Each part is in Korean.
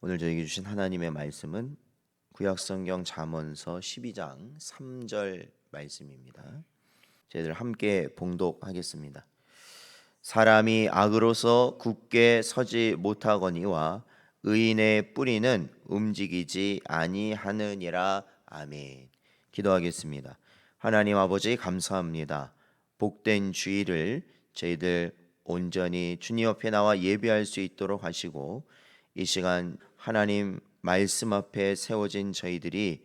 오늘 저에게 주신 하나님의 말씀은 구약성경 잠언서 12장 3절 말씀입니다. 저희들 함께 봉독하겠습니다. 사람이 악으로서 굳게 서지 못하거니와 의인의 뿌리는 움직이지 아니하느니라. 아멘. 기도하겠습니다. 하나님 아버지 감사합니다. 복된 주일을 저희들 온전히 주님 옆에 나와 예배할 수 있도록 하시고, 이 시간 하나님 말씀 앞에 세워진 저희들이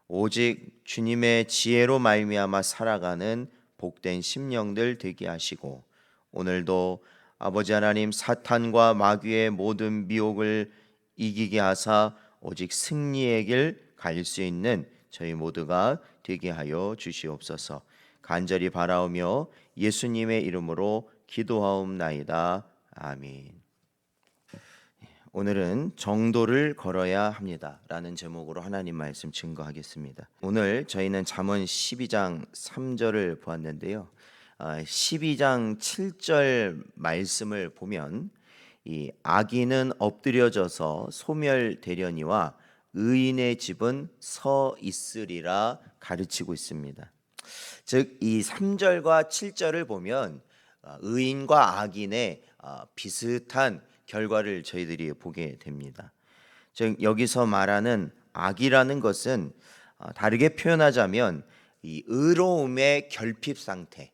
오직 주님의 지혜로 말미암아 살아가는 복된 심령들 되게 하시고, 오늘도 아버지 하나님 사탄과 마귀의 모든 미혹을 이기게 하사 오직 승리의 길 갈 수 있는 저희 모두가 되게 하여 주시옵소서. 간절히 바라오며 예수님의 이름으로 기도하옵나이다. 아멘. 오늘은 정도를 걸어야 합니다 라는 제목으로 하나님 말씀 증거하겠습니다. 오늘 저희는 잠언 12장 3절을 보았는데요, 12장 7절 말씀을 보면 이 악인은 엎드려져서 소멸되려니와 의인의 집은 서 있으리라 가르치고 있습니다. 즉 이 3절과 7절을 보면 의인과 악인의 비슷한 결과를 저희들이 보게 됩니다. 즉 여기서 말하는 악이라는 것은 다르게 표현하자면 이 의로움의 결핍 상태,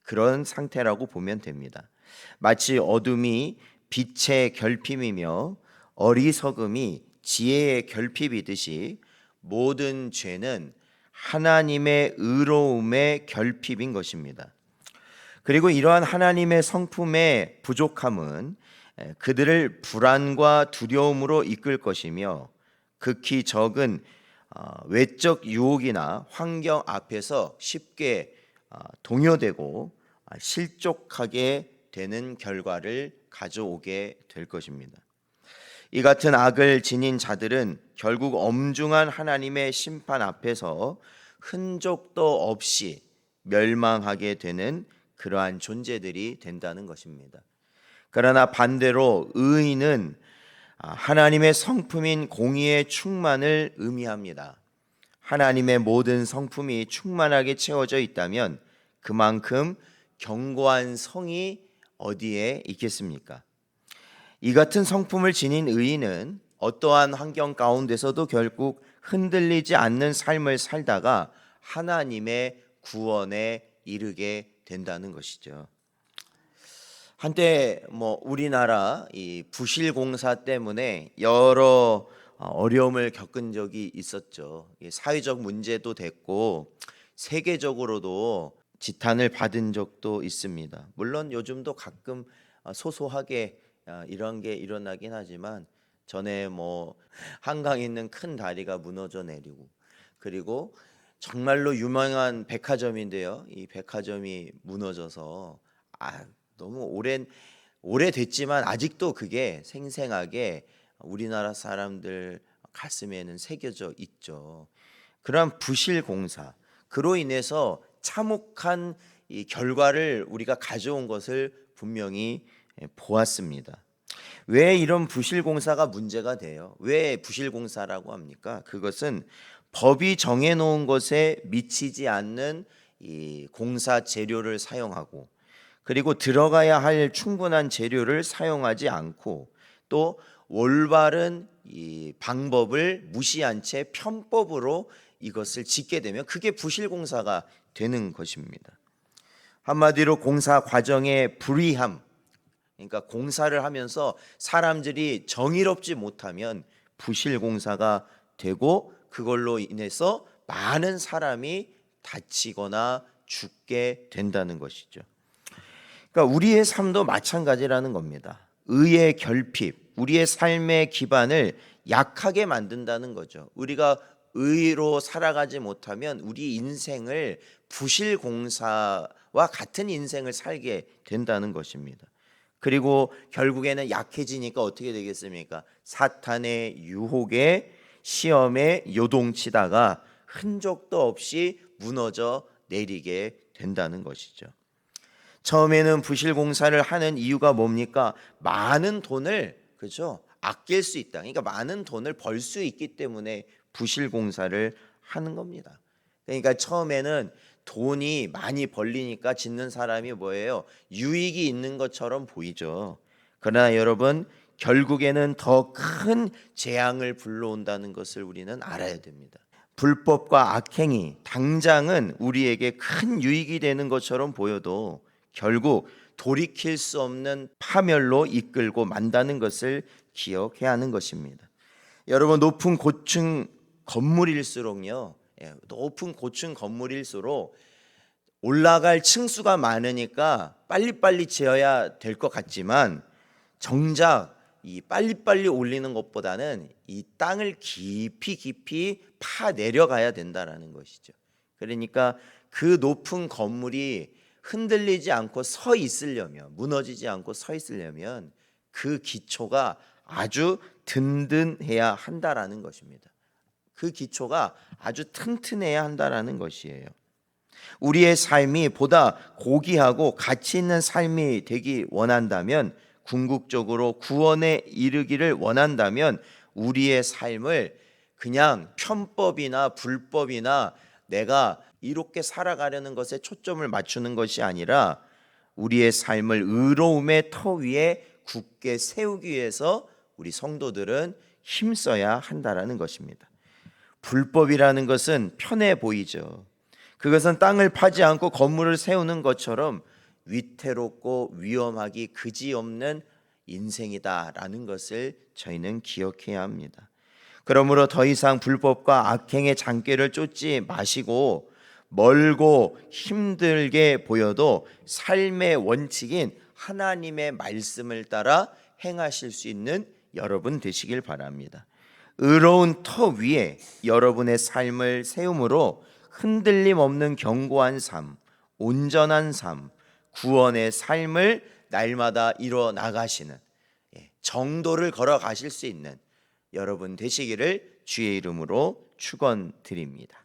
그런 상태라고 보면 됩니다. 마치 어둠이 빛의 결핍이며 어리석음이 지혜의 결핍이듯이 모든 죄는 하나님의 의로움의 결핍인 것입니다. 그리고 이러한 하나님의 성품의 부족함은 그들을 불안과 두려움으로 이끌 것이며, 극히 적은 외적 유혹이나 환경 앞에서 쉽게 동요되고 실족하게 되는 결과를 가져오게 될 것입니다. 이 같은 악을 지닌 자들은 결국 엄중한 하나님의 심판 앞에서 흔적도 없이 멸망하게 되는 그러한 존재들이 된다는 것입니다. 그러나 반대로 의인은 하나님의 성품인 공의의 충만을 의미합니다. 하나님의 모든 성품이 충만하게 채워져 있다면 그만큼 견고한 성이 어디에 있겠습니까? 이 같은 성품을 지닌 의인은 어떠한 환경 가운데서도 결국 흔들리지 않는 삶을 살다가 하나님의 구원에 이르게 된다는 것이죠. 한때 우리나라 이 부실공사 때문에 여러 어려움을 겪은 적이 있었죠. 사회적 문제도 됐고 세계적으로도 지탄을 받은 적도 있습니다. 물론 요즘도 가끔 소소하게 이런 게 일어나긴 하지만, 전에 한강에 있는 큰 다리가 무너져 내리고, 그리고 정말로 유명한 백화점인데요, 이 백화점이 무너져서 너무 오래됐지만 아직도 그게 생생하게 우리나라 사람들 가슴에는 새겨져 있죠. 그러한 부실공사, 그로 인해서 참혹한 이 결과를 우리가 가져온 것을 분명히 보았습니다. 왜 이런 부실공사가 문제가 돼요? 왜 부실공사라고 합니까? 그것은 법이 정해놓은 것에 미치지 않는 이 공사 재료를 사용하고, 그리고 들어가야 할 충분한 재료를 사용하지 않고, 또 올바른 이 방법을 무시한 채 편법으로 이것을 짓게 되면 그게 부실공사가 되는 것입니다. 한마디로 공사 과정의 불의함, 그러니까 공사를 하면서 사람들이 정의롭지 못하면 부실공사가 되고, 그걸로 인해서 많은 사람이 다치거나 죽게 된다는 것이죠. 그러니까 우리의 삶도 마찬가지라는 겁니다. 의의 결핍, 우리의 삶의 기반을 약하게 만든다는 거죠. 우리가 의로 살아가지 못하면 우리 인생을 부실공사와 같은 인생을 살게 된다는 것입니다. 그리고 결국에는 약해지니까 어떻게 되겠습니까? 사탄의 유혹에 시험에 요동치다가 흔적도 없이 무너져 내리게 된다는 것이죠. 처음에는 부실공사를 하는 이유가 뭡니까? 많은 돈을, 그렇죠? 아낄 수 있다. 그러니까 많은 돈을 벌 수 있기 때문에 부실공사를 하는 겁니다. 그러니까 처음에는 돈이 많이 벌리니까 짓는 사람이 뭐예요? 유익이 있는 것처럼 보이죠. 그러나 여러분, 결국에는 더 큰 재앙을 불러온다는 것을 우리는 알아야 됩니다. 불법과 악행이 당장은 우리에게 큰 유익이 되는 것처럼 보여도 결국 돌이킬 수 없는 파멸로 이끌고 만다는 것을 기억해야 하는 것입니다. 여러분, 높은 고층 건물일수록요, 높은 고층 건물일수록 올라갈 층수가 많으니까 빨리빨리 지어야 될 것 같지만 정작 이 빨리빨리 올리는 것보다는 이 땅을 깊이 파 내려가야 된다라는 것이죠. 그러니까 그 높은 건물이 흔들리지 않고 서 있으려면, 무너지지 않고 서 있으려면 그 기초가 아주 든든해야 한다라는 것입니다. 그 기초가 아주 튼튼해야 한다라는 것이에요. 우리의 삶이 보다 고귀하고 가치 있는 삶이 되기 원한다면, 궁극적으로 구원에 이르기를 원한다면 우리의 삶을 그냥 편법이나 불법이나 내가 이롭게 살아가려는 것에 초점을 맞추는 것이 아니라 우리의 삶을 의로움의 터 위에 굳게 세우기 위해서 우리 성도들은 힘써야 한다라는 것입니다. 불법이라는 것은 편해 보이죠. 그것은 땅을 파지 않고 건물을 세우는 것처럼 위태롭고 위험하기 그지없는 인생이다라는 것을 저희는 기억해야 합니다. 그러므로 더 이상 불법과 악행의 장꾀를 쫓지 마시고 멀고 힘들게 보여도 삶의 원칙인 하나님의 말씀을 따라 행하실 수 있는 여러분 되시길 바랍니다. 의로운 터 위에 여러분의 삶을 세움으로 흔들림 없는 견고한 삶, 온전한 삶, 구원의 삶을 날마다 이뤄 나가시는 정도를 걸어 가실 수 있는 여러분 되시기를 주의 이름으로 축원드립니다.